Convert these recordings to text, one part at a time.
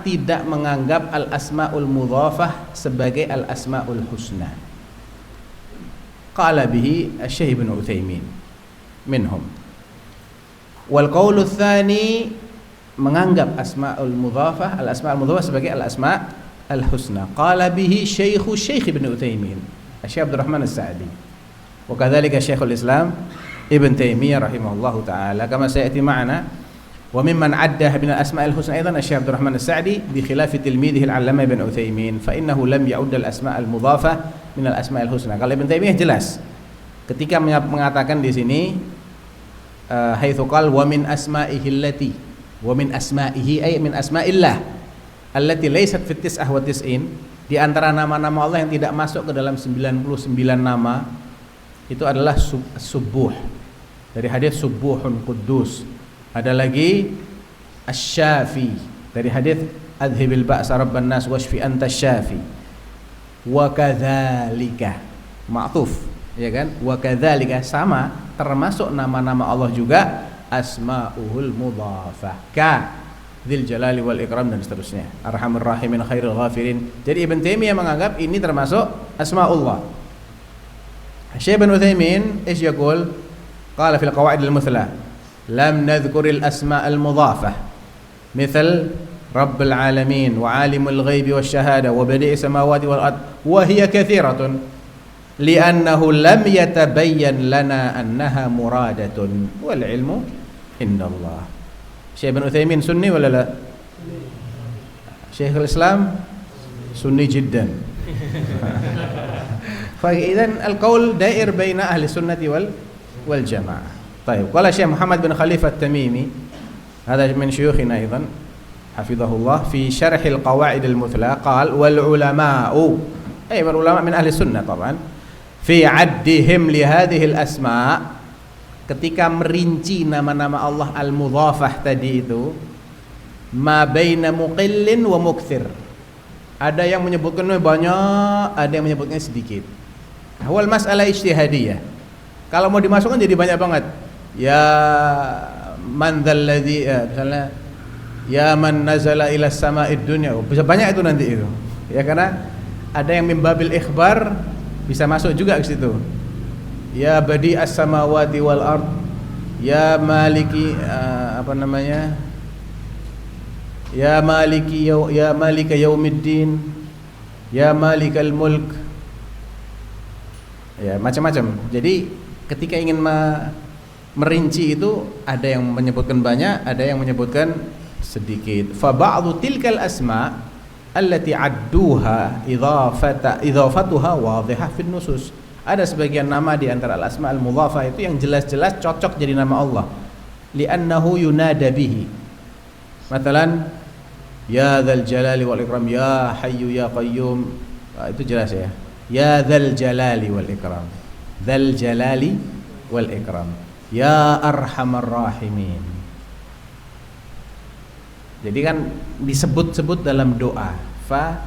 tidak menganggap al-asmaul mudhafah sebagai al-asmaul husna. Qala bihi Asy-Syaikh Ibnu Utsaimin minhum. Wal qaulu tsani menganggap asmaul mudhafah, al-asmaul mudhafah sebagai al-asma al-husna. Qala bihi Syekh Ibnu Utsaimin, Asy-Syaikh Abdurrahman As-Sa'di. Wa kadzalika Syekhul Islam Ibn Taimiyah rahimahullahu taala kama sayati ma'ana. Wa mimman addaha min al-asma'il husna aidan Asy-Syaikh Abdurrahman As-Sa'di bi khilafi tilmidhihi al-'Allamah Ibn Utsaimin fa innahu lam ya'ud al-asma' al-mudhafah min al-asma'il husna. Kalau Ibn Taimiyah jelas ketika mengatakan di sini haitsu qala wa min asma'ihi allati wa min asma'ihi ay min asma'illah allati laysat fit tis'ah wa tis'in, di antara nama-nama Allah yang tidak masuk ke dalam 99 nama itu adalah subuh, dari hadis subuhun quddus. Ada lagi asy-syafi, dari hadis adhibil ba'sa rabban nas washfi anta syafi. Wa kadzalika ma'tuf, ya kan? Wa kadzalika sama termasuk nama-nama Allah juga asma'ul mudhafah ka dzil jalali wal ikram dan seterusnya, arhamur rahimin khairul ghafirin. Jadi Ibn Taimiyah menganggap ini termasuk asma'ullah. Syekh Ibn Utsaimin ايش يقول؟ قال في القواعد المثلى لم نذكر الأسماء المضافة مثل رب العالمين وعالم الغيب والشهادة وبديع السماوات والأرض وهي كثيرة لأنه لم يتبين لنا أنها مرادة والعلم عند الله. Syekh Ibn Utsaimin sunni wala la? Syekhul Islam sunni jiddan. فإذن القول دائر بين أهل السنة والجماعة. طيب قال الشيخ محمد بن خليفة التميمي هذا من شيوخنا أيضا حفظه الله في شرح القواعد المثلى قال والعلماء أي والعلماء من أهل السنة طبعا في عدهم لهذه الأسماء ketika merinci nama-nama Allah al-mudhafah tadi itu ma baina muqillin wa mukthir, ada yang menyebutkannya banyak, ada yang menyebutkannya sedikit. Awal masalah ijtihadiyah, kalau mau dimasukkan jadi banyak banget. Ya man dzalladzi misalnya ya man nazala ila sama'id dunya, bisa banyak itu nanti itu. Ya karena ada yang mimbabil ikhbar bisa masuk juga ke situ. Ya badi as-samawati wal ard, ya maliki apa namanya? Ya maliki ya malika yaumiddin, ya malikal mulk. Ya macam-macam. Jadi ketika ingin merinci itu ada yang menyebutkan banyak, ada yang menyebutkan sedikit. Fa ba'dhu tilkal asma allati adduha idhafatuha wadhihah fin nusus. Ada sebagian nama di antara al-asma al-mudhafah itu yang jelas-jelas cocok jadi nama Allah. Li'annahu yunada bihi. Matalan ya dzal jalali wal ikram, ya hayyu ya qayyum. Itu jelas ya. Ya dzal jalali wal ikram. Dzal jalali wal ikram. Ya arhamar rahimin. Jadi kan disebut-sebut dalam doa. Fa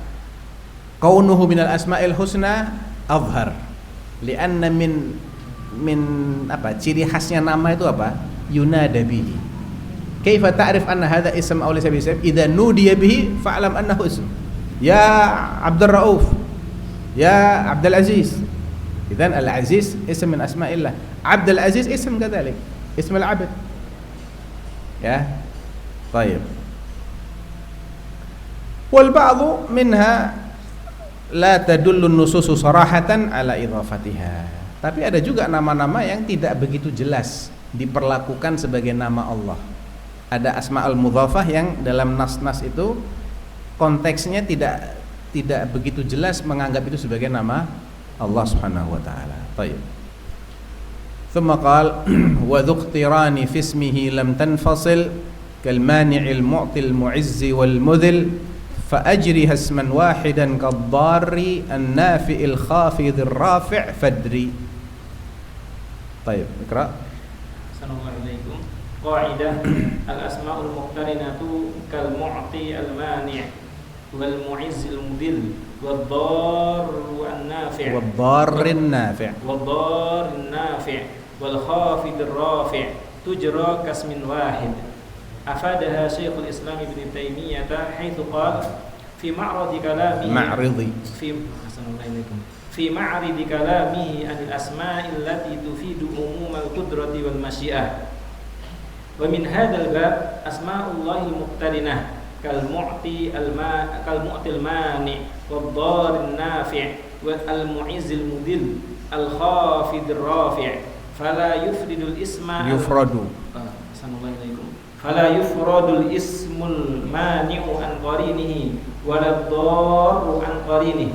kaunuhu minal asma'il husna azhar. Li'anna min apa? Ciri khasnya nama itu apa? Yunada bihi. Kaifa ta'rif anna hadha ism aw laysa bi ism? Idza nudiya bihi fa'lam annahu ism. Ya Abdur Rauf. Ya Abdul Aziz. Idzan Al-Aziz ism min asma'illah. Abdul Aziz ism kadzalik. Ism al-'abd. Ya. Baik. Wal ba'dhu minha la tadullu an-nusus sarahatan ala idhafatiha. Tapi ada juga nama-nama yang tidak begitu jelas diperlakukan sebagai nama Allah. Ada asma'ul mudhafah yang dalam nas-nas itu konteksnya tidak begitu jelas menganggap itu sebagai nama Allah Subhanahu wa taala. Baik. Thumma qala wa dhuqtirani fi ismihi lam tanfasil kal mani'il mu'til mu'izzi wal mudhil fa ajriha isman wahidan kad-dharri an-nafi'il khafidhir rafi' fadri. Baik, ikra. Assalamualaikum. Qaidah al-asma'ul muqtarinatu kal mu'ti al-mani' wal mu'izz al-mudhill wad dar an-nafi' wad darrin nafi' wal khafid ar-rafi' tujra kasmin wahid أفادها شيخ الإسلام ابن تيمية حيث قال في معرض كلامه في معرض كلامه عن الأسماء التي تفيد عموم القدرة والمشيئة. ومن هذا الباب أسماء الله المقترنة كالمعطي المانع والضار النافع والمعز المذل الخافض الرافع فلا يفرد الاسم فلا يفرد الاسم المانع عن قرينه ولا الضار عن قرينه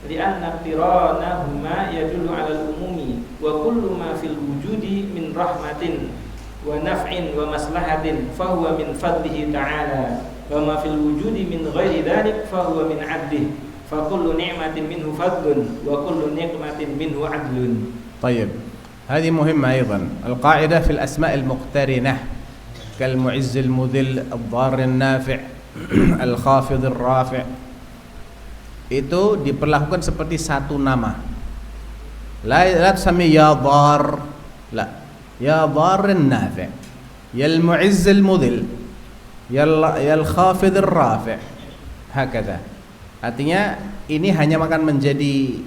لأن اقترانهما يدل على العموم وكل ما في الوجود من رحمة ونفع ومصلحة فهو من فضله تعالى وما في الوجود من غير ذلك فهو من عدله فكل نعمة منه فضل وكل نقمة منه عدل. طيب هذه مهمة أيضا القاعدة في الأسماء المقترنة كالمعز المذل الضار النافع الخافض الرافع itu diperlakukan seperti satu nama. La tusami ya dhar, la ya dhar nafi', ya al-mu'izz al-mudhil, ya al-khafid ar-rafi', hakadha. Artinya ini hanya akan menjadi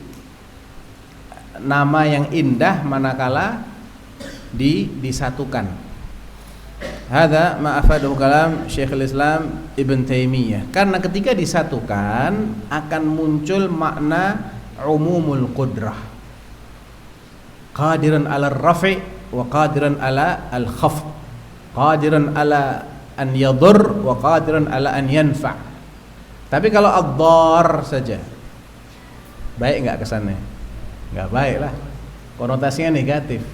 nama yang indah manakala disatukan. Hadza ma afadahu kalam Syekhul Islam Ibn Taimiyah. Karena ketika disatukan akan muncul makna umumul qudrah. Qadiran 'ala ar-raf'i wa qadiran 'ala al-khafd. Qadiran 'ala an yadur wa qadiran 'ala an yanfa'. Tapi kalau ad-dar saja baik enggak kesannya? Enggak baik lah. Konotasinya negatif.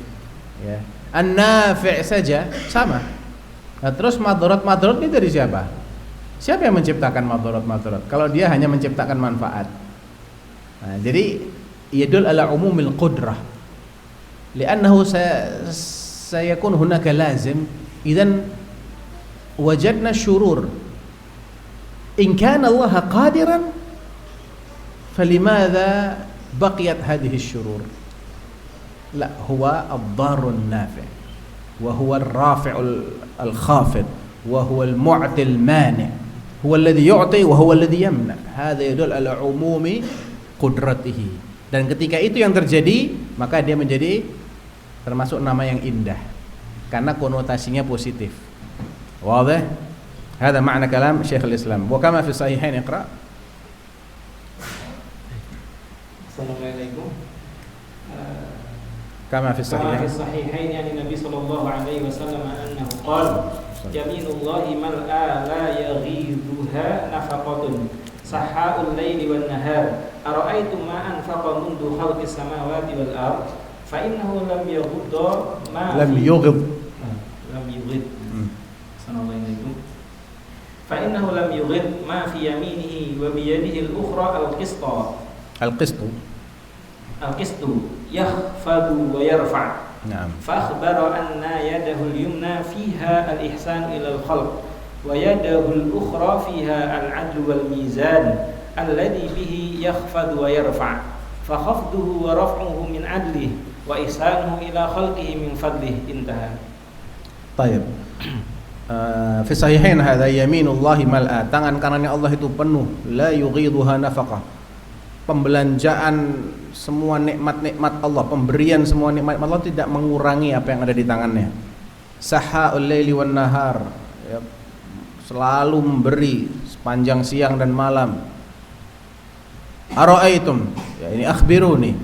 Ya. An-nafi' saja sama. Nah, terus madharat-madharat ini dari siapa? Siapa yang menciptakan madharat-madharat? Kalau dia hanya menciptakan manfaat. Nah, jadi yadul ala umumil qudrah. Li'annahu sayakun hunaka lazim idzan wajadna syurur. In kana Allah qadiran falimadha baqiyat hadhihi syurur? La huwa ad-darun nafi'. وهو الرافع الخافض وهو المعطي المانع هو الذي يعطي وهو الذي يمنع هذا يدل على عموم قدرته. Dan ketika itu yang terjadi maka dia menjadi termasuk nama yang indah karena konotasinya positif. Wadah? هذا معنى كلام شيخ الإسلام. وكما في الصحيحين اقرأ. Assalamualaikum. كما في الصحيحين عن النبي صلى الله عليه وسلم أنه قال يمين الله ملأى لا يغيضها نفقة سحاء الليل والنهار أرأيتم ما أنفق منذ خلق السماوات والأرض فإنه لم يغض فإنه لم يغض ما في يمينه وبيده الأخرى القسط يخفض ويرفع. نعم. فأخبر أن يده اليمنى فيها الإحسان إلى الخلق ويده الأخرى فيها العدل والميزان الذي به يخفض ويرفع فخفضه ورفعه من عدله وإحسانه إلى خلقه من فضله. انتهى. طيب. في الصحيحين هذا يمين الله ملأى. Tangan kanannya Allah itu penuh, la yughidhuha nafaqah. Pembelanjaan semua nikmat-nikmat Allah, pemberian semua nikmat Allah tidak mengurangi apa yang ada di tangannya. Sahaul laili wan nahar, ya, selalu memberi sepanjang siang dan malam. Ara'aitum, ya ini akhbiruni.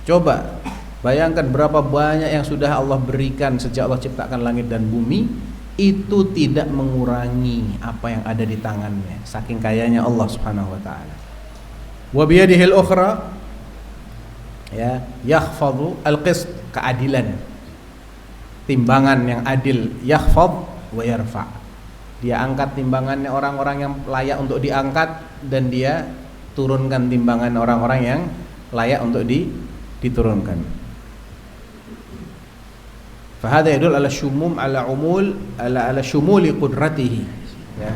Coba bayangkan berapa banyak yang sudah Allah berikan sejak Allah ciptakan langit dan bumi, itu tidak mengurangi apa yang ada di tangannya. Saking kayanya Allah Subhanahu wa taala. Wa biyadihil ukhra ya yakhfadhu al-qist, keadilan, timbangan yang adil, yakhfad wa yarfa. Dia angkat timbangannya orang-orang yang layak untuk diangkat dan dia turunkan timbangan orang-orang yang layak untuk diturunkan. Fa hadha yadul ala shumum ala umul ala shumuli qudratihi, ya.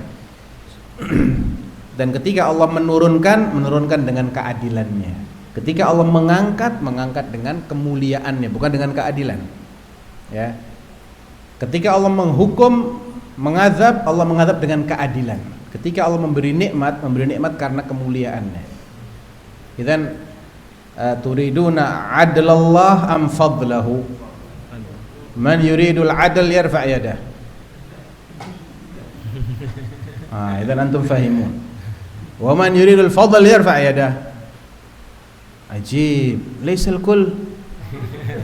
Dan ketika Allah menurunkan dengan keadilannya. Ketika Allah mengangkat dengan kemuliaannya, bukan dengan keadilan. Ya. Ketika Allah menghukum Mengazab, Allah mengazab dengan keadilan. Ketika Allah memberi nikmat karena kemuliaannya. Idzan turiduna adlallah am fadlahu? Man yuridul adl yarfa' yadah. Idzan antum fahimun. Wa man yuridul fadl yarfa' yadah. Ajib, laysa al-kull.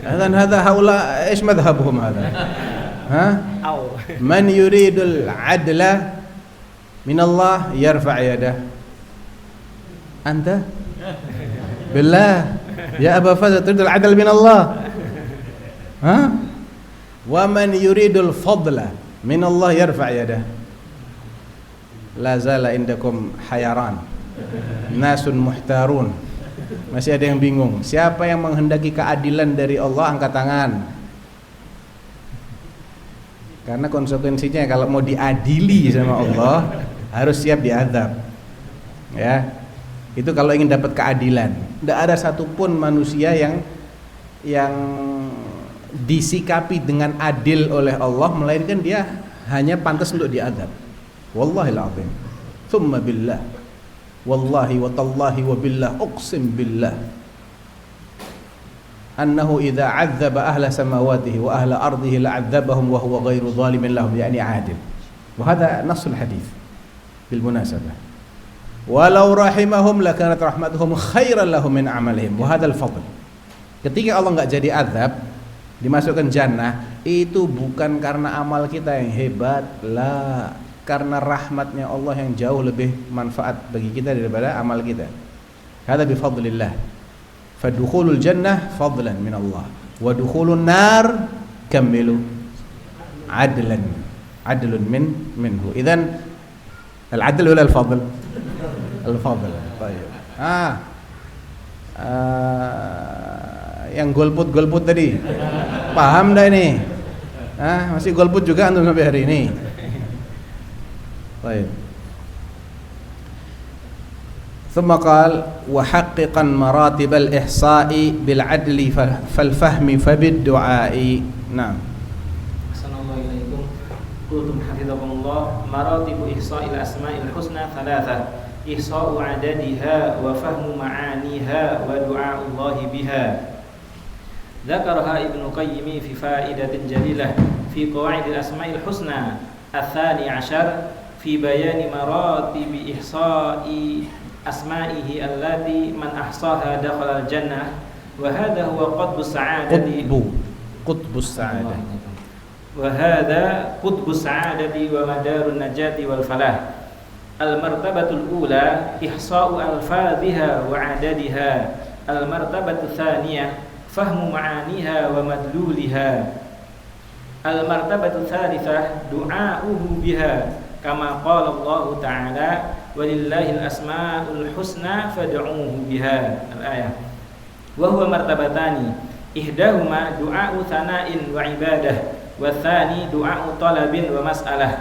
Idzan hadha haula ايش madhhabuhum hadha? Man yuridul adla min Allah yarfa' yadah. Anta? Billah. Ya Aba Fadl, turidul adl min Allah. Wa man yuridul fadla min Allah yarfa' yadah. La zala indakum hayaran. Nasun muhtarun. Masih ada yang bingung. Siapa yang menghendaki keadilan dari Allah angkat tangan. Karena konsekuensinya kalau mau diadili sama Allah harus siap diazab. Ya. Itu kalau ingin dapat keadilan. Tidak ada satupun manusia yang disikapi dengan adil oleh Allah melainkan dia hanya pantas untuk diazab. Wallahil azim. Tsumma billah. Wallahi wa tallahi wa billah uqsim billah annahu idza 'adzaba ahla samawatihi wa ahla ardihi la'adzabahum wa huwa ghairu zalimin lahum, yani adil. Wa hadha nassul hadits bil munasabah. Walau rahimahum lakanat rahmatuhum khairan lahum min amalihim wa hadzal fadl. Ketika Allah enggak jadi azab, dimasukkan jannah, itu bukan karena amal kita yang hebat, la, karena rahmatnya Allah yang jauh lebih manfaat bagi kita daripada amal kita. Hadza bi fadlillah. Fadukhulul jannah fadlan min Allah wa dukhulun nar kamilu adlan minhu. Idzan al-adl wala al-fadl? Al-fadl. Baik. Yang golput tadi. Paham dah ini? Masih golput juga antum sampai hari ini. Baik. ثم قال وحققا مراتب الإحصاء بالعدل فالفهم فبالدعاء. نعم. أحسن الله إليكم. قلتم حفظكم الله مراتب إحصاء الأسماء الحسنى ثلاثة: إحصاء عددها وفهم معانيها ودعاء الله بها. ذكرها ابن القيم في فائدة جليلة في قواعد الأسماء الحسنى الثاني عشر في بيان مراتب إحصاء أسمائه التي من أحصاها دخل الجنة وهذا هو قطب السعادة. قطب السعادة. وهذا قطب السعادة ومدار النجاة والفلاح. المرتبة الأولى إحصاء ألفاظها وعددها. المرتبة الثانية فهم معانيها ومدلولها. المرتبة الثالثة دعاؤه بها كما قال الله تعالى ولله الأسماء الحسنى فادعوه بها الآية. وهو مرتبتان إحداهما دعاء ثناء وعبادة والثاني دعاء طلب ومسألة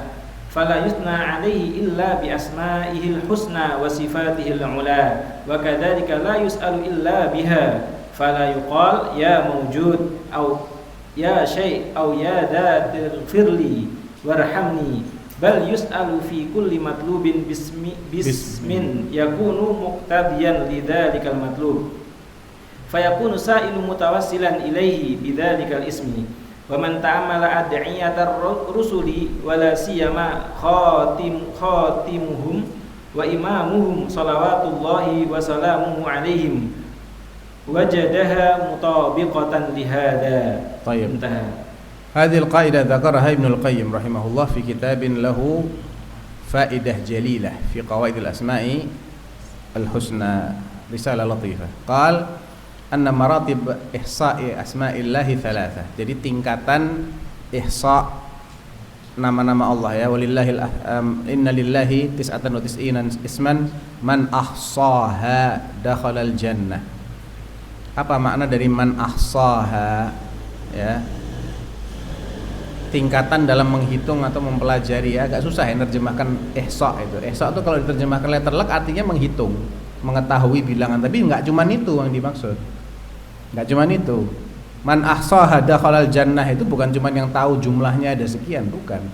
فلا يثنى عليه إلا بأسمائه الحسنى وصفاته العلى وكذلك لا يسأل إلا بها فلا يقال يا موجود أو يا شيء أو يا ذات اغفر لي وارحمني بل يسأل في كل مطلوب باسم يكون مقتضيا لذلك المطلوب فيكون سائل متوسلا إليه بذلك الاسم. ومن تأمل أدعية الرسل ولا سيما خاتمهم وإمامهم صلوات الله وسلامه عليهم وجدها مطابقة لهذا. طيب. انتهى. هذه القاعدة ذكرها ابن القيم رحمه الله في كتاب له فائدة جليلة في قواعد الأسماء الحسنى، رسالة لطيفة. قال أن مراتب إحصاء أسماء الله ثلاثة. Jadi tingkatan ihsa nama-nama Allah ya. Walillahi inna lillahi tis'atan wa tis'ina isman man ahsaha dakhalal jannah. Apa makna dari man ahsaha? Ya. Tingkatan dalam menghitung atau mempelajari ya, agak susah ya menerjemahkan ihsa itu. Ihsa itu kalau diterjemahkan letter luck artinya menghitung, mengetahui bilangan, tapi enggak cuma itu yang dimaksud. Enggak cuma itu. Man ahsaha dakhalal jannah itu bukan cuma yang tahu jumlahnya ada sekian, bukan.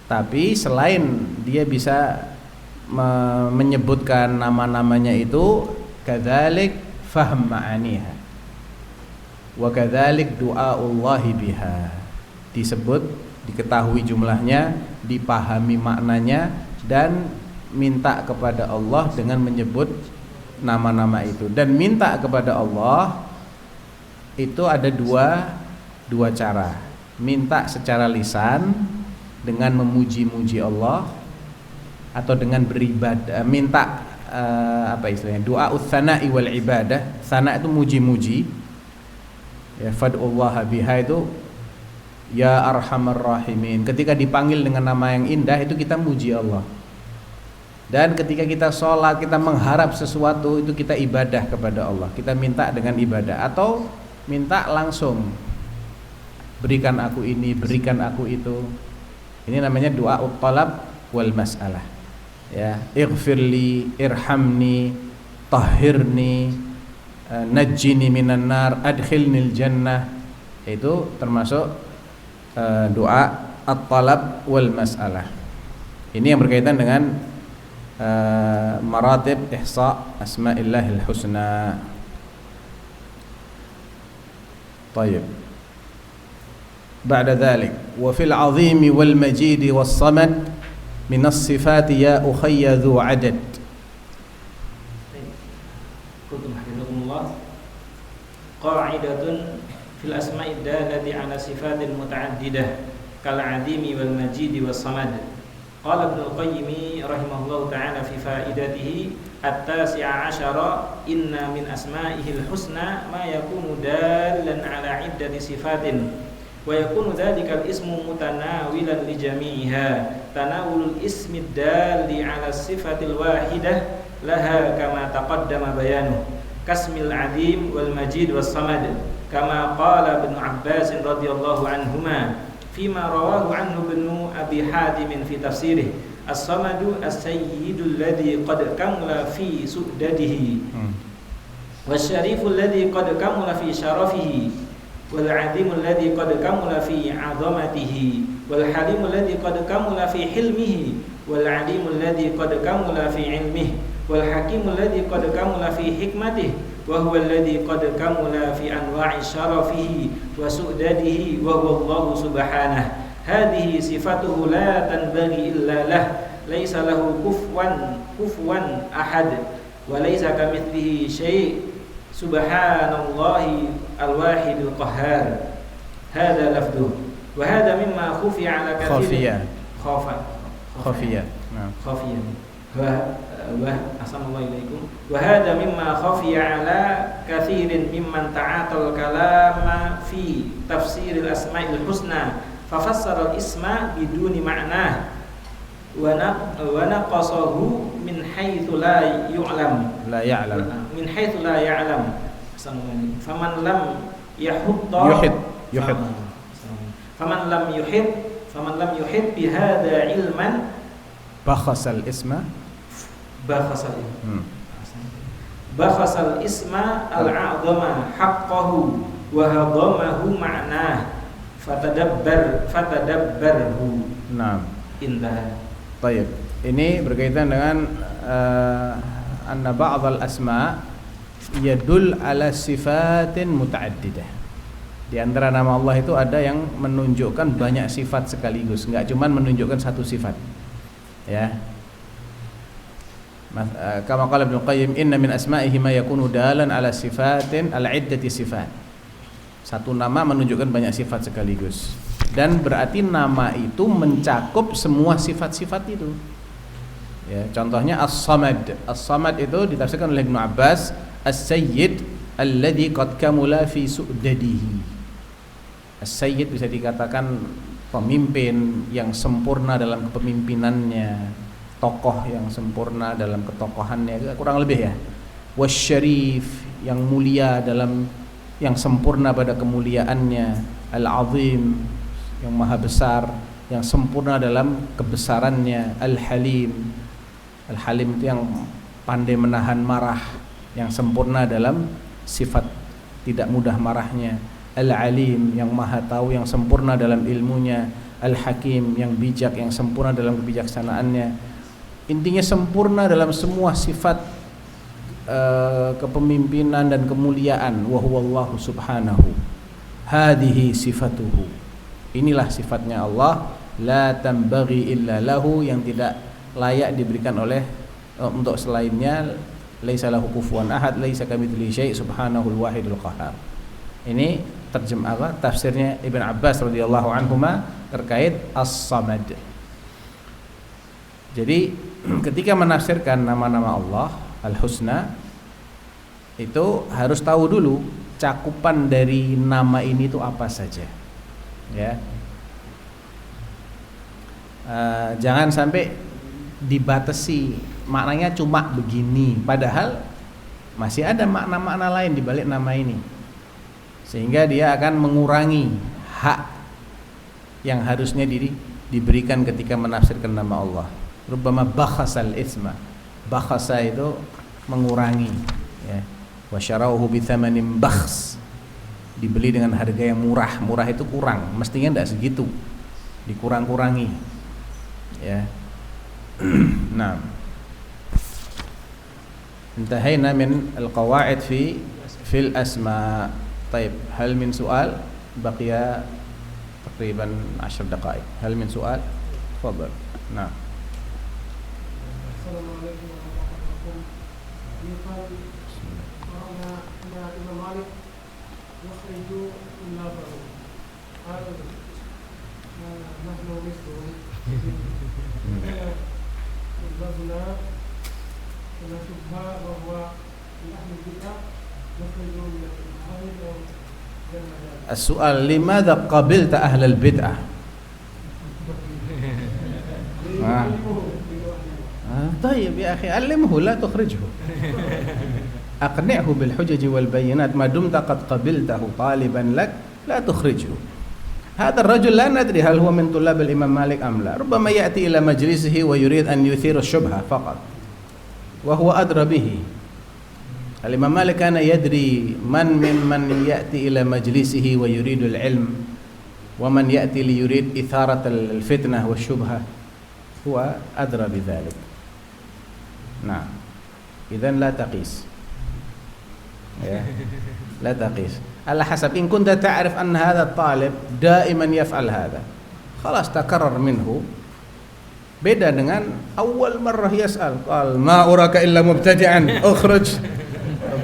Tapi selain dia bisa menyebutkan nama-namanya itu, kadzalik fahm ma'aniha wa kadzalik du'aullahi biha, disebut, diketahui jumlahnya, dipahami maknanya, dan minta kepada Allah dengan menyebut nama-nama itu. Dan minta kepada Allah itu ada dua cara. Minta secara lisan dengan memuji-muji Allah, atau dengan beribadah, minta apa istilahnya, doa utsana'i wal ibadah. Sana itu muji-muji, ya, fad'ullaha biha itu ya arhamar rahimin. Ketika dipanggil dengan nama yang indah itu kita muji Allah. Dan ketika kita sholat, kita mengharap sesuatu, itu kita ibadah kepada Allah. Kita minta dengan ibadah, atau minta langsung, berikan aku ini, berikan aku itu. Ini namanya doa talab wal mas'alah. Ya, ighfirli, irhamni, tahhirni, najjini minan nar, adkhilnil jannah. Itu termasuk doa at-talab wal mas'alah. Ini yang berkaitan dengan maratib ihsa asma'illahil husna. Baik. Ba'da dzalik wa fil 'azimi wal majidi was samad min as-sifati ya ukhayya dzu 'adad. Kuntum hafizakumullah. Qa'idatun fil asma'id dalati 'ala sifatin muta'addidah kal 'azimi wal majidi was samad. Qala Ibnu Al-Qayyim rahimahullahu ta'ala fi faidatihi at-tasi'a asyara, inna min asma'ihil husna ma yakunu dallan 'ala 'iddati sifatin wa yakunu dzalikal ismu mutanawilan li jami'iha, tanawulul ismi dalli 'ala sifatil wahidah laha kama taqaddama bayanuh, kasmil 'azim wal majid was samad, kama qala Ibnu Abbas radhiyallahu anhuma fima rawahu anhu Ibnu Abi Hatim fi tafsirih, as-samadu as-sayyidul ladzi qad kamula fi su'dadihi wasyariful ladzi qad kamula fi syarafihi wal 'azimul ladzi qad kamula fi 'azamatihi wal halimul ladzi qad kamula fi hilmihi wal 'alimul ladzi qad kamula fi 'ilmihi wal hakimul ladzi qad kamula fi hikmatihi wa huwa alladhi qad kamula fi anwa'i syarafihi wa su'dadihi wa huwa Allah subhanahu. Hadhihi sifatuhu la tanbaghi illa lah, laisa lahu kufuwan ahad wa laisa kamitslihi syai', subhanallahi al-wahidul qahhar. Hadha lafdhu wa hadha mimma khufiya 'ala katsirin khafiya Assalamualaikum. Wa hadha mimma khafiya 'ala katsirin mimman ta'atal kalama fi tafsiril asma'il husna fa fassara al-isma biduni ma'nah wa naqasahu min haitsu la ya'lam min haitsu la ya'lam. Assalamualaikum. Faman lam yuhit faman lam yuhit bi hadha ilman bakhasal isma bakhasal isma al-a'zama haqqahu wa hadamahu ma'nah fatadabbarhu. Naam. Intaha. Baik. Ini berkaitan dengan anna ba'dhal asma yadul ala sifatin muta'addidah. Di antara nama Allah itu ada yang menunjukkan banyak sifat sekaligus, enggak cuma menunjukkan satu sifat. Ya. Kama qala Ibnu Qayyim, inna min asma'ihi ma yakunu dalan ala sifatin ala iddati sifat. Satu nama menunjukkan banyak sifat sekaligus, dan berarti nama itu mencakup semua sifat-sifat itu. Ya, contohnya as-samad. As-samad itu ditafsirkan oleh Ibnu Abbas, as-sayyid alladzi qad kamula fi su'dadihi. As-sayyid bisa dikatakan pemimpin yang sempurna dalam kepemimpinannya, tokoh yang sempurna dalam ketokohannya, kurang lebih ya. Wasyarif, yang mulia dalam, yang sempurna pada kemuliaannya. Al-azim, yang maha besar, yang sempurna dalam kebesarannya. Al-halim, Al-halim itu yang pandai menahan marah, yang sempurna dalam sifat tidak mudah marahnya. Al-alim, yang maha tahu, yang sempurna dalam ilmunya. Al-Hakim, yang bijak, yang sempurna dalam kebijaksanaannya. Intinya sempurna dalam semua sifat kepemimpinan dan kemuliaan. Wa huwallahu subhanahu. Hadhihi sifatuhu. Inilah sifatnya Allah, la tambaghi illa lahu, yang tidak layak diberikan oleh untuk selainnya. Laisa lahu kufuwan ahad, laisa kamitslihi syai' subhanahul wahidul qahhar. Ini terjemah tafsirnya Ibn Abbas radhiyallahu anhuma terkait As-Samad. Jadi ketika menafsirkan nama-nama Allah Al-Husna, itu harus tahu dulu cakupan dari nama ini itu apa saja, ya. Jangan sampai dibatasi maknanya cuma begini, padahal masih ada makna-makna lain di balik nama ini, sehingga dia akan mengurangi hak yang harusnya diberikan ketika menafsirkan nama Allah. Rubbama bakhasal isma. Bakhasa itu mengurangi, ya. Wa syarauhu bi thamanin bakhs. Dibeli dengan harga yang murah. Murah itu kurang, mestinya tidak segitu. Dikurang-kurangi. Ya. Nah. Intahayna min al-qawaid fil asma. Taib, hal min soal? Baqiya takriban 10 دقائق. Hal min soal? Tafadhal. Nah. Assalamualaikum warahmatullahi wabarakatuh. Yuqal qara'na anna Imam Malik yukhriju nabahu. Hal nahnu mithluhu. Babna kena syubha bahwa ahli bid'ah yukhriju min al-ahli wa jannah. As-su'al, limadha qabilta ahlal bid'ah? طيب يا أخي علمه لا تخرجه أقنعه بالحجج والبينات ما دمت قد قبلته طالبا لك لا تخرجه. هذا الرجل لا ندري هل هو من طلاب الإمام مالك أم لا، ربما يأتي إلى مجلسه ويريد أن يثير الشبهة فقط وهو أدرى به. الإمام مالك كان يدري من يأتي إلى مجلسه ويريد العلم ومن يأتي ليريد إثارة الفتنة والشبهة، هو أدرى بذلك. نعم، إذن لا تقيس، لا تقيس على حسب. إن كنت تعرف أن هذا الطالب دائما يفعل هذا خلاص تكرر منه. beda dengan awal marrah yas'al قال ما أراك إلا مبتدعا أخرج،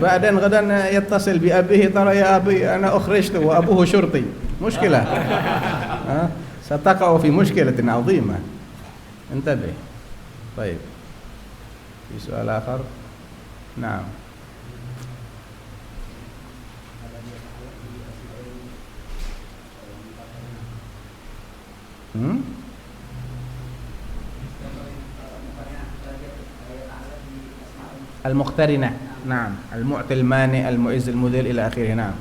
بعدين غدا يتصل بأبيه ترى يا أبي أنا أخرجته وأبوه شرطي، مشكلة. ستقع في مشكلة عظيمة، انتبه. طيب، في سؤال آخر؟ نعم. المقترنة، نعم، المعطي المانع المعز المذل إلى آخره. نعم.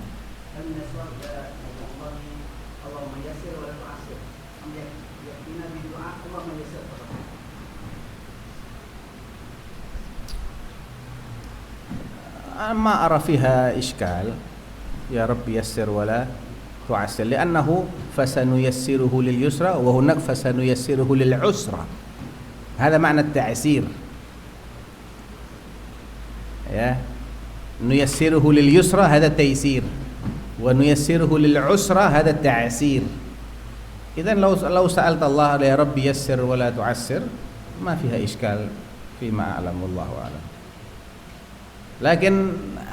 ما أرى فيها إشكال، يا رب يسر ولا تعسر، لأنه فسنيسره لليسرى وهناك فسنيسره للعسرى، هذا معنى التعسير. يا نيسره لليسرى هذا التيسير، ونيسره للعسرى هذا التعسير. إذن لو سألت الله يا رب يسر ولا تعسر ما فيها إشكال فيما أعلم، والله أعلم. لكن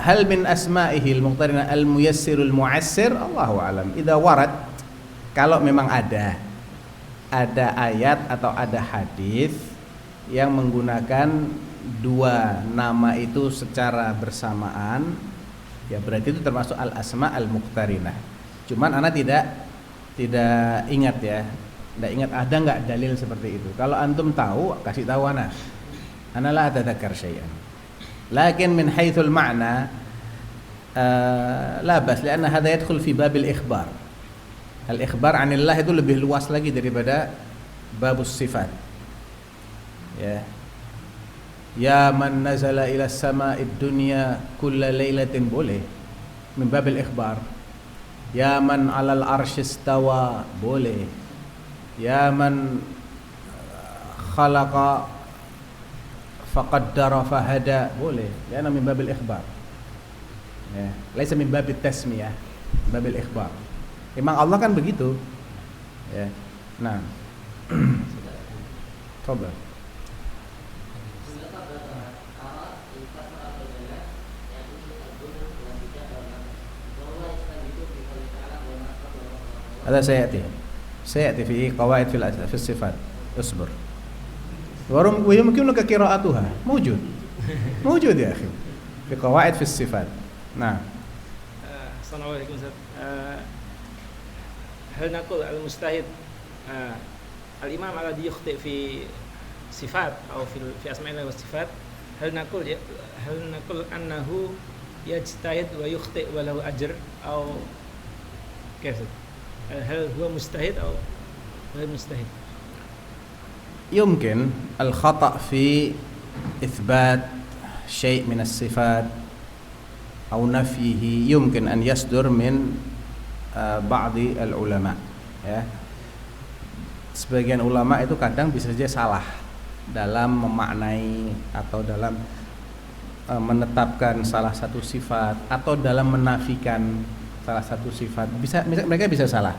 هل من أسمائه المقترنة الميسر المعسر؟ الله أعلم. إذا ورد، kalau memang ada ayat atau ada hadis yang menggunakan dua nama itu secara bersamaan, ya berarti itu termasuk al-asma al-muqtarinah. Cuman ana tidak ingat ya, tidak ingat ada nggak dalil seperti itu. Kalau antum tahu, kasih tahu ana la atadzakkar syai'an. Lakin min haitsul ma'na la bas, karena hada yadkhul fi bab al-ikhbar. Al-ikhbar 'anillah itu lebih luas lagi daripada babus sifat. Ya man nazala ila sama'id dunya kulla lailatin, boleh min bab al-ikhbar. Ya man 'alal arsy istawa, boleh. ya man khalaqa faqaddara fahada, boleh, karena min babil ikhbar. Ya, laisa min babil tasmiyah, babil ikhbar. Memang Allah kan begitu. Ya. Nah. Coba. هذا سيأتي في قواعد في الصفات. اصبر. ويمكنك قراءتها، موجود يا أخي في قواعد في الصفات. نعم. السلام عليكم Ustaz. هل نقول المجتهد الإمام الذي يخطئ في صفات أو في أسماء الله والصفات، هل نقول أنه يجتهد ويخطئ وله أجر أو كيف؟ هل هو مجتهد أو غير مجتهد؟ يمكن الخطأ في إثبات شيء من الصفات أو نفيه يمكن أن يصدر من بعض العلماء. Ya. Sebagian ulama itu kadang bisa saja salah dalam memaknai atau dalam menetapkan salah satu sifat atau dalam menafikan salah satu sifat. Mereka bisa salah.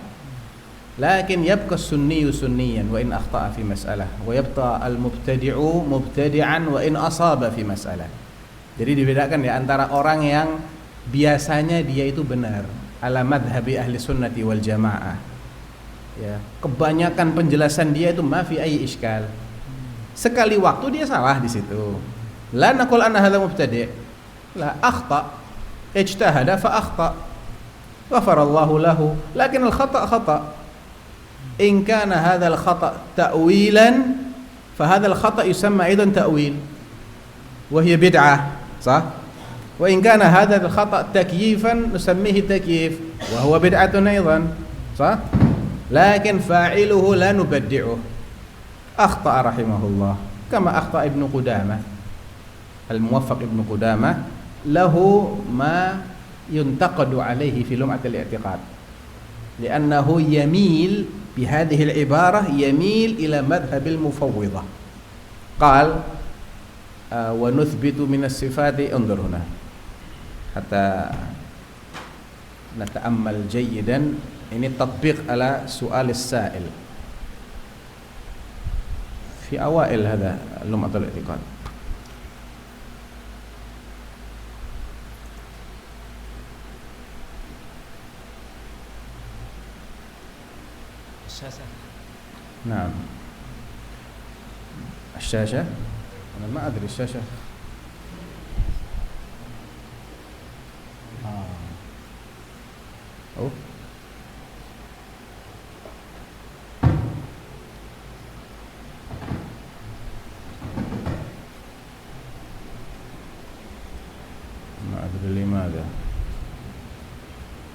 Lakin yabqa sunniyu sunniyan wa in akhta'a fi mas'alah wa yabqa al-mubtadi'u mubtadi'an wa in asaba fi mas'alah. Jadi dibedakan ya antara orang yang biasanya dia itu benar ala madhhabi ahli sunnati wal jamaah. Ya, kebanyakan penjelasan dia itu ma fi ayyi iskal. Sekali waktu dia salah di situ. La naqul anna hadza mubtadi'. La akhta. Ijtahada fa akhta. Ghafarallahu lahu. Lakin al-khata' khata'. In kana hadha al-khata' ta'wilan fa hadha al-khata' yusamma aidan ta'wil. Wa hiya bid'ah. Sah? Wa in kana hadha al-khata' takyifan nusammihi takyif wa huwa bid'atun aidan. Sah? Lakin fa'iluhu la nubaddi'uh. Akhta'a rahimahullah kama akhta'a Ibnu Qudamah. Al-Muwaffaq Ibnu Qudamah lahu ma yuntaqadu alayhi fi lum'at al-i'tiqad. Li'annahu yamil bihadhihi al-ibarah yamil ila madhhab al-mufawwidah. Qal wa nuthbitu min as-sifati unzur huna hatta nata'ammal jayyidan. Ini tatbiq ala soal as-sa'il fi awail hadha lum'at al-i'tiqad. نعم الشاشة أنا ما أدري الشاشة أوه ما أدري لماذا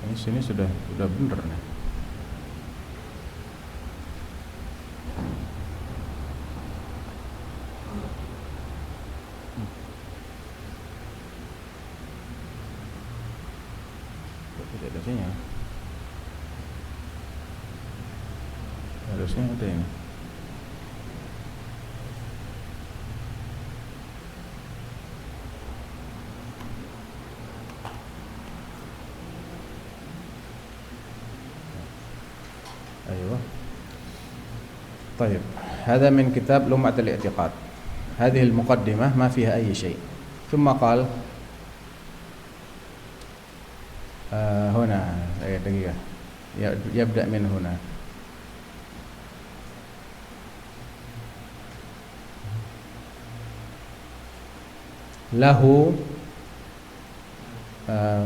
ini sini sudah benar nih. Tidak ada sinyal. Harusnya ada ini. أيوة. طيب هذا من كتاب لمعة الاعتقاد. هذه المقدمة ما فيها أي شيء. ثم قال هنا دقيقة يبدأ من هنا. له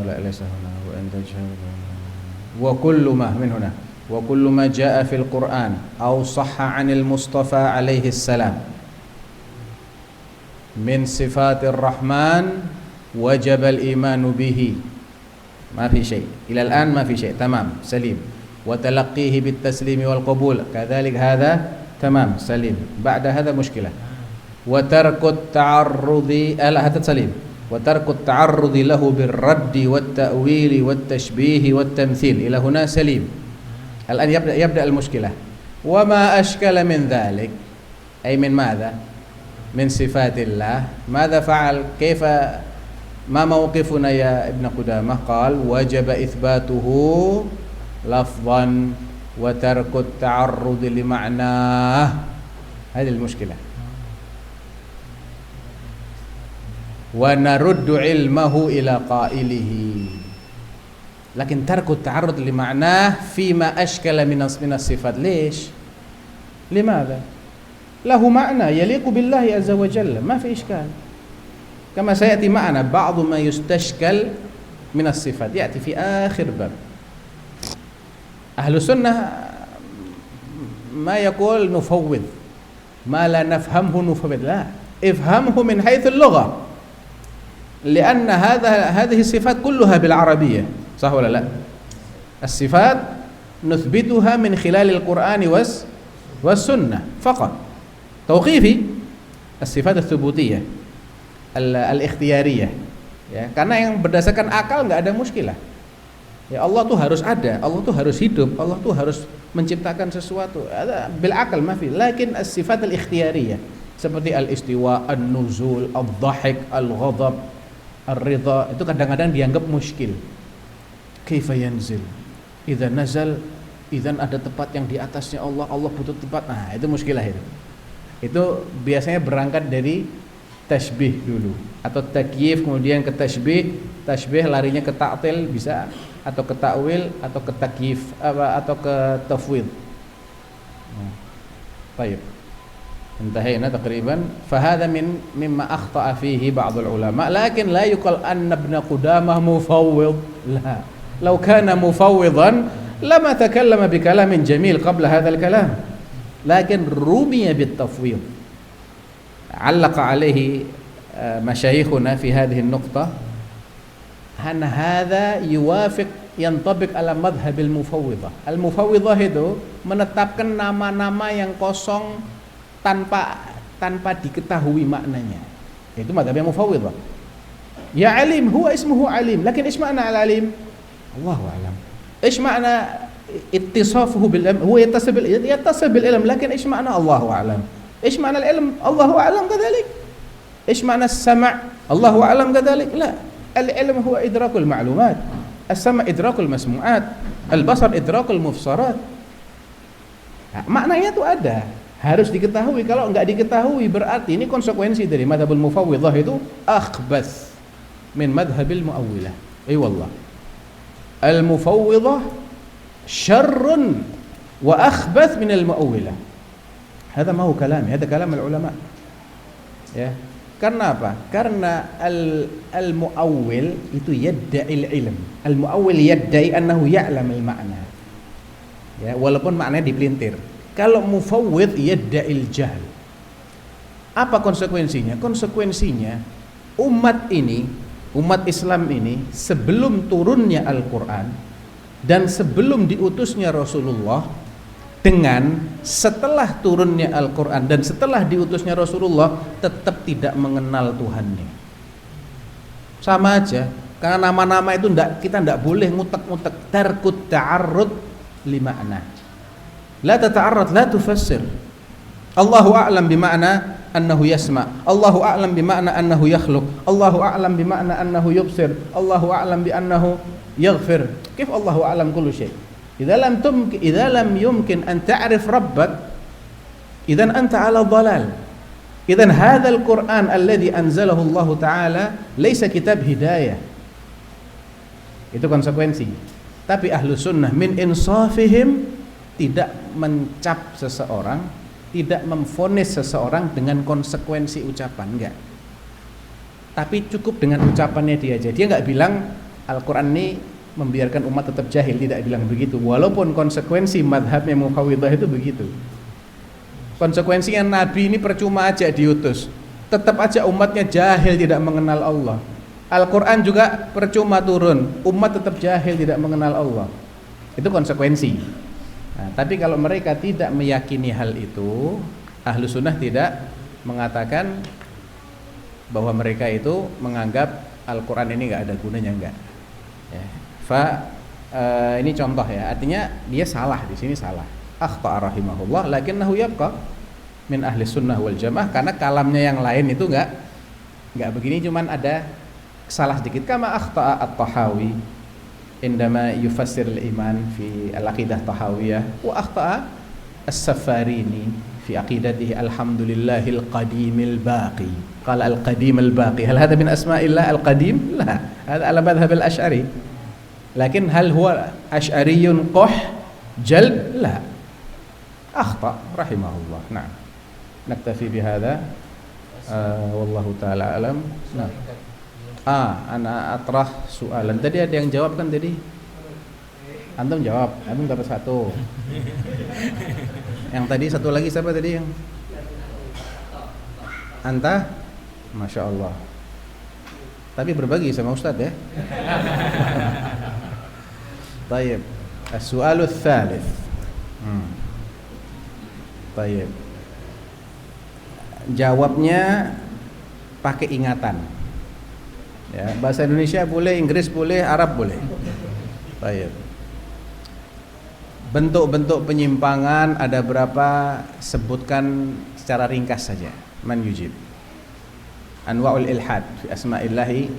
لا ليس هنا وكل ما من هنا وكل ما جاء في القرآن أو صح عن المصطفى عليه السلام من صفات الرحمن وجب الإيمان به. ما في شيء إلى الآن ما في شيء تمام سليم. وتلقيه بالتسليم والقبول كذلك هذا تمام سليم. بعد هذا مشكلة. وترك التعرض هذا سليم. وترك التعرض له بالرد والتأويل والتشبيه والتمثيل إلى هنا سليم. الآن يبدأ المشكلة. Wa ma ashkala min dhalik, ay min madha? Min sifatillah. Madha fa'al? Kaifa ma mawqifuna ya Ibn Qudamah? Qal wajaba ithbatuhu lafzan wa tarku at-ta'arrud li ma'nah. Hadhihi al-mushkilah. Wa naruddu ilmahu ila qailihi. Lakin tarku at-ta'arrud li ma'nah fima ashkala min as-sifat. Lish? Limadha? Lahu ma'na yaliqu billahi azza wa jalla, ma fi ishkal. Kama sayati ma'na ba'd ma yustashkal min as-sifat ya'ti fi akhir bab. Ahlu sunnah ma yaqul nufawwid ma la nafhamhu nufawwid, la, ifhamhu min haythu al-lugha, لأن هذه الصفات كلها بالعربية، صح ولا لا؟ الصفات نثبتها من خلال القرآن والسنة فقط. توقيفي الصفات الثبوتية الاختيارية, ya, karena yang berdasarkan akal nggak ada muskilah. Ya, Allah tuh harus ada, Allah tuh harus hidup, Allah tuh harus menciptakan sesuatu. Ada bil akal mafi. Lakin as-sifat al-ikhtiyariyah seperti al-istiwa, an-nuzul, ad-dhahik, al-ghadab, ar-ridha, itu kadang-kadang dianggap muskil. Kaifa yanzil? Idza nazal, idzan ada tempat yang di atasnya Allah, Allah butuh tempat. Nah, itu muskilah itu. Itu biasanya berangkat dari tasbih dulu atau takyif, kemudian ke tasbih, larinya ke ta'til bisa, atau ke ta'wil, atau ke takyif atau ke tafwid. Baik. انتهينا تقريبا. فهذا مما أخطأ فيه بعض العلماء. لكن لا يقال أن ابن قدامة مفوض، لا، لو كان مفوضا لما تكلم بكلام جميل قبل هذا الكلام، لكن رمي بالتفويض. علق عليه مشايخنا في هذه النقطة أن هذا يوافق ينطبق على مذهب المفوضة. المفوضة itu menetapkan nama-nama yang kosong tanpa diketahui maknanya. Itu madhab yang mufawwidhah. Ya alim, huwa ismuhu alim, lakin ish ma'na al-alim? Allahu a'lam. Ish ma'na ittisafuhu bil ilm? Huwa yattasif bil ilm, lakin ish ma'na? Allahu a'lam. Ish ma'na al-ilm? Allahu a'lam kadhalik. Ish ma'na as-sam'? Allahu a'lam kadhalik. La, al-ilm huwa idrakul ma'lumat, as-sam' idrakul masmu'at, al-basar idrakul mufsarat. Nah, maknanya itu ada, harus diketahui. Kalau enggak diketahui berarti ini konsekuensi dari madhabul mufawwidhah itu akhbath min madhabil muawwilah. Ay wallah, al mufawwidhah syarrun wa akhbath min al muawwilah. Hada ma huwa kalami, hada kalam al ulama. Ya, karena apa? Karena al muawwil itu yadda'i al ilm. Al muawwil yadda'i annahu ya'lam al ma'na. Ya, walaupun maknanya dipelintir. Kalau mufawwid yadda'il jahl. Apa konsekuensinya? Konsekuensinya umat Islam ini sebelum turunnya Al-Qur'an dan sebelum diutusnya Rasulullah dengan setelah turunnya Al-Qur'an dan setelah diutusnya Rasulullah tetap tidak mengenal Tuhannya. Sama aja, karena nama-nama itu kita tidak boleh ngutek-ngutek. Tarkut ta'arrud li ma'na. La tata'arrad, la tufassir. Allahu a'lam bima'na annahu yasma', Allahu a'lam bima'na annahu yakhluq, Allahu a'lam bima'na annahu yubsir, Allahu a'lam bi annahu yaghfir. Kif Allahu a'lam kullu syai'? Idza lam yumkin an ta'rif rabbak, idzan anta 'ala dhalal. Idzan hadzal Qur'an alladhi anzalahu Allah Ta'ala laysa kitab hidayah. Itu konsekuensi. Tapi ahlu sunnah min insafihim tidak mencap seseorang, tidak memvonis seseorang dengan konsekuensi ucapan, enggak. Tapi cukup dengan ucapannya dia aja. Dia enggak bilang Al-Qur'an ini membiarkan umat tetap jahil, tidak bilang begitu. Walaupun konsekuensi madhabnya mufawwidhah itu begitu. Konsekuensinya Nabi ini percuma aja diutus, tetap aja umatnya jahil, tidak mengenal Allah. Al-Qur'an juga percuma turun, umat tetap jahil, tidak mengenal Allah. Itu konsekuensi. Nah, tapi kalau mereka tidak meyakini hal itu, ahlu sunnah tidak mengatakan bahwa mereka itu menganggap Al-Quran ini nggak ada gunanya, enggak. Ya. Ini contoh ya, artinya dia salah di sini salah. akhta'a rahimahullah lakinnahu yabqa min ahli sunnah wal jamaah, karena kalamnya yang lain itu enggak begini, cuman ada salah sedikit. Kama akhta'a at-Tahawi indama yufassir al-iman fi al-aqidah tahawiyah, wa akhta'a as-Safarini fi aqidatihi alhamdulillahil qadimil baqi. Qala al-qadim al-baqi. Hal hadha min asma'illah al-qadim? La. Hadha ala madhhab al-Asy'ari. Lakin hal huwa asy'ariyun qah jalb? La. Akhta rahimahullah. Na'am. Naktafi bihadha. Wallahu ta'ala alam. Nah. Ana atrah soalan. Tadi ada yang jawab kan tadi? Antum jawab. Antum dapat satu. Yang tadi satu lagi siapa tadi yang? Anta? Masya Allah. Tapi berbagi sama Ustadz ya. Tayyib. As-su'alu tsalits. Tayyib. Jawabnya pakai ingatan. Ya, bahasa Indonesia boleh, Inggris boleh, Arab boleh. Tayyib. Bentuk-bentuk penyimpangan ada berapa? Sebutkan secara ringkas saja. Man yujib. Anwa'ul ilhad fi asma'illahi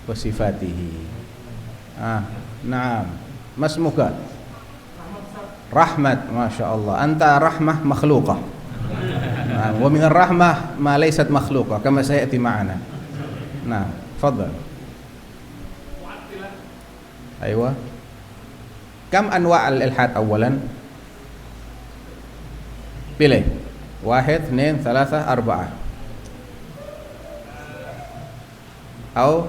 wa sifatihi. Naam. Masmuka? Rahmat, Masya Allah. Anta rahmah makhluqah. Wa min rahmah ma laysat makhluqah kama sayati ma'ana. Nah, fadhal. Aywa. Kam anwa' al-ilhad awalan? Pilih. 1, 2, 3, 4. Au?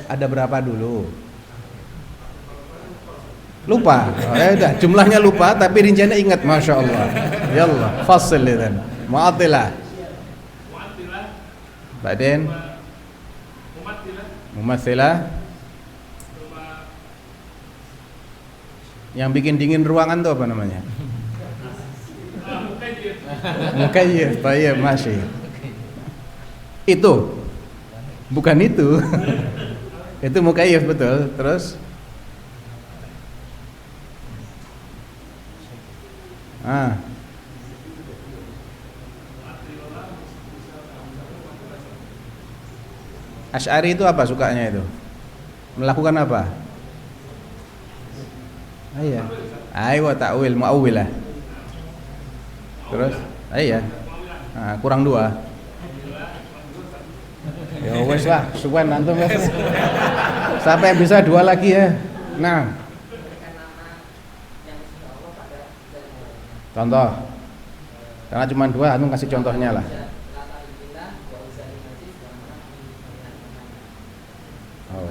Ada berapa dulu? Lupa. Udah, jumlahnya lupa tapi rinciannya ingat, Masya Allah. Yallah, fassil idzan. Mu'attilah. Baden? Mumatsilah. Yang bikin dingin ruangan tuh apa namanya? Mukayyif. Tayyib, masih. Itu. Bukan itu. Itu mukayyif betul. Terus Asy'ari itu apa sukanya itu? Melakukan apa? Iya. Aywa ta'wil mu'awwilah. Terus? Iya. Kurang 2. Ya wes lah, suwen antum ya. Sampai bisa 2 lagi ya. Nah. Contoh. Karena cuma 2, antum kasih contohnya lah. Oh.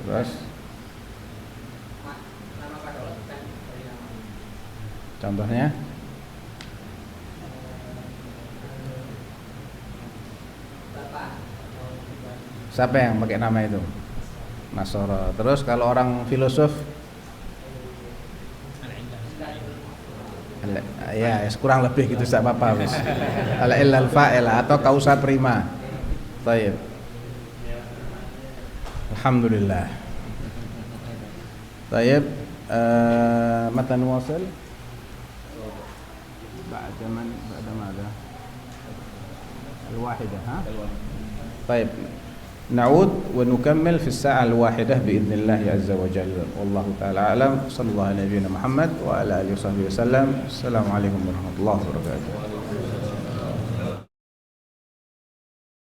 Terus contohnya siapa yang pakai nama itu? Nasara. Terus kalau orang filosof ya kurang lebih gitu, tidak apa-apa wis. Ala illal fa'ila atau kausa prima. Baik. Alhamdulillah. Baik. Matan wasil. بعد ماذا؟ الواحدة ها؟ طيب نعود ونكمل في الساعة الواحدة بإذن الله عز وجل والله تعالى أعلم. صلى الله على نبينا محمد وعلى آله وصحبه وسلم. السلام عليكم ورحمة الله وبركاته.